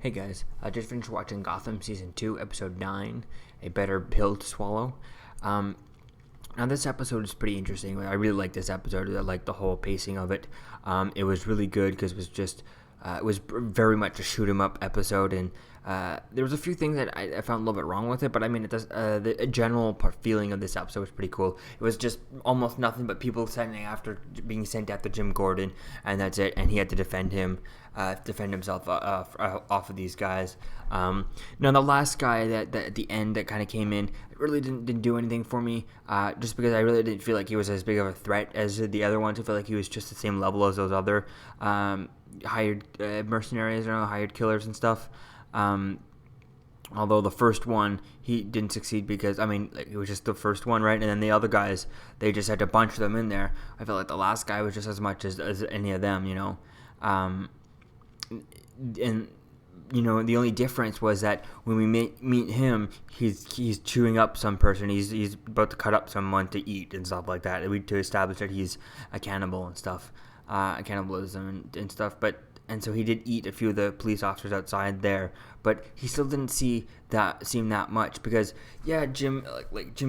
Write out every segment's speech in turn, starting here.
Hey guys, I just finished watching Gotham Season 2, Episode 9, A Better Pill to Swallow. Um, Now, this episode is pretty interesting. I really like this episode. I like the whole pacing of it. It was really good because it was very much a shoot 'em up episode, and there was a few things that I found a little bit wrong with it. But I mean, it does. The general feeling of this episode was pretty cool. It was just almost nothing but people being sent after Jim Gordon, and that's it. And he had to defend himself off of these guys. Now the last guy that at the end that kind of came in really didn't do anything for me, just because I really didn't feel like he was as big of a threat as the other ones. I feel like he was just the same level as those other hired mercenaries or hired killers and stuff. Although the first one, he didn't succeed because, it was just the first one, right? And then the other guys, they just had to bunch them in there. I felt like the last guy was just as much as any of them, and the only difference was that when we meet him, he's chewing up some person. He's about to cut up someone to eat and stuff like that. To establish that he's a cannibal and stuff, cannibalism and stuff. And so he did eat a few of the police officers outside there, but he still didn't seem that much because Jim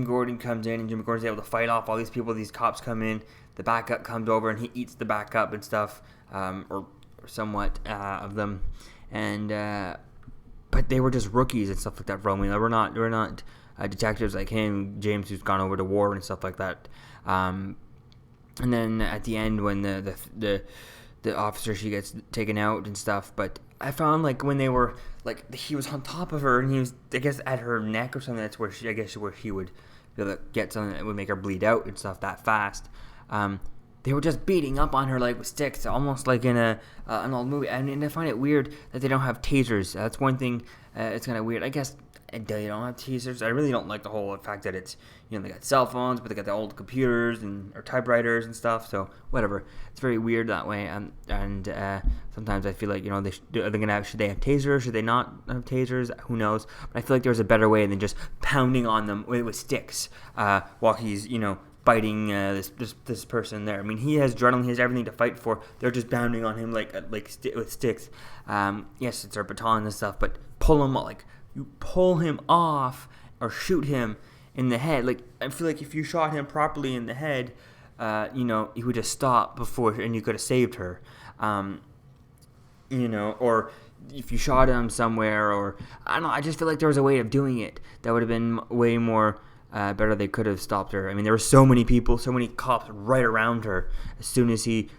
Gordon comes in and Jim Gordon's able to fight off all these people. These cops come in, the backup comes over and he eats the backup and stuff, or somewhat of them. And but they were just rookies and stuff like that. We're not detectives like him, James, who's gone over to war and stuff like that. And then at the end, when the officer, she gets taken out and stuff, but I found like when they were like he was on top of her and he was, I guess, at her neck or something. That's where he would be able to get something that would make her bleed out and stuff that fast. They were just beating up on her like with sticks, almost like in an old movie. And I find it weird that they don't have tasers. That's one thing. It's kind of weird. I guess they don't have tasers. I really don't like the whole fact that it's, they got cell phones, but they got the old computers or typewriters and stuff. So whatever. It's very weird that way. And sometimes I feel like should they have tasers? Should they not have tasers? Who knows? But I feel like there's a better way than just pounding on them with sticks while he's fighting this person there. I mean, he has adrenaline, he has everything to fight for. They're just pounding on him with sticks. Yes, it's our baton and stuff, but you pull him off or shoot him in the head. Like, I feel like if you shot him properly in the head, he would just stop before, and you could have saved her. Or if you shot him somewhere, or I don't know. I just feel like there was a way of doing it that would have been way more better. They could have stopped her. I mean, there were so many people, so many cops right around her as soon as he,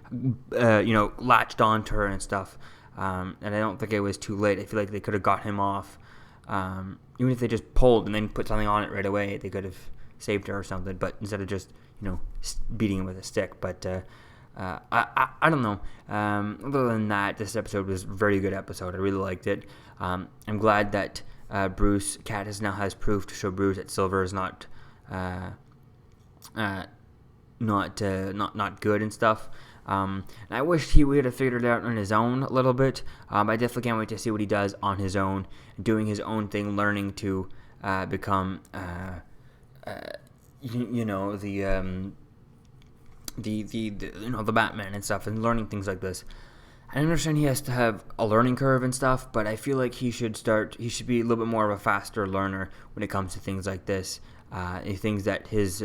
latched onto her and stuff. And I don't think it was too late. I feel like they could have got him off. Even if they just pulled and then put something on it right away, they could have saved her or something. But instead of just, beating him with a stick. But I don't know. Other than that, this episode was a very good episode. I really liked it. I'm glad that Bruce Cat now has proof to show Bruce that Silver is not good and stuff. And I wish he would have figured it out on his own a little bit. I definitely can't wait to see what he does on his own, doing his own thing, learning to become the Batman and stuff, and learning things like this. I understand he has to have a learning curve and stuff, but I feel like he should be a little bit more of a faster learner when it comes to things like this. Things that things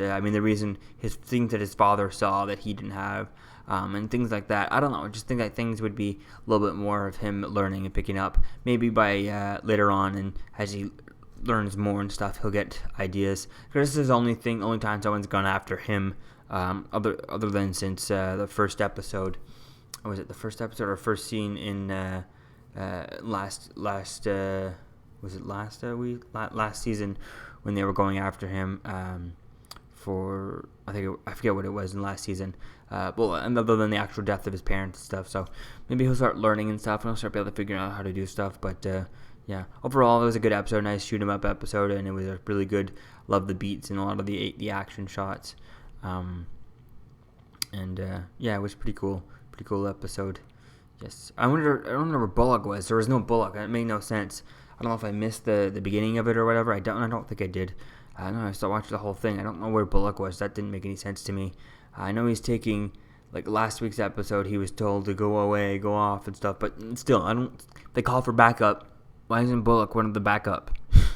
that his father saw that he didn't have, and things like that. I don't know. I just think that things would be a little bit more of him learning and picking up. Maybe by later on, and as he learns more and stuff, he'll get ideas. Because this is the only time someone's gone after him, other than since the first episode. Was it the first episode or first scene in last season when they were going after him for I forget what it was in last season. And other than the actual death of his parents and stuff, so maybe he'll start learning and stuff, and he'll start be able to figure out how to do stuff. But overall it was a good episode, nice shoot 'em up episode, and it was a really good. Love the beats and a lot of the action shots. It was pretty cool. Pretty cool episode. Yes. I don't know where Bullock was. There was no Bullock. It made no sense. I don't know if I missed the beginning of it or whatever. I don't think I did. I still watched the whole thing. I don't know where Bullock was. That didn't make any sense to me. I know he's taking, like last week's episode, he was told to go away, go off and stuff, but still, they call for backup. why isn't Bullock one of the backup?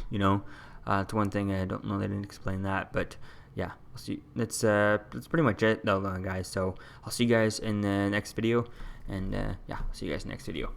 You know, it's one thing I don't know. They didn't explain that, but yeah, we'll see. That's pretty much it, though, guys. So I'll see you guys in the next video, and yeah, I'll see you guys in the next video.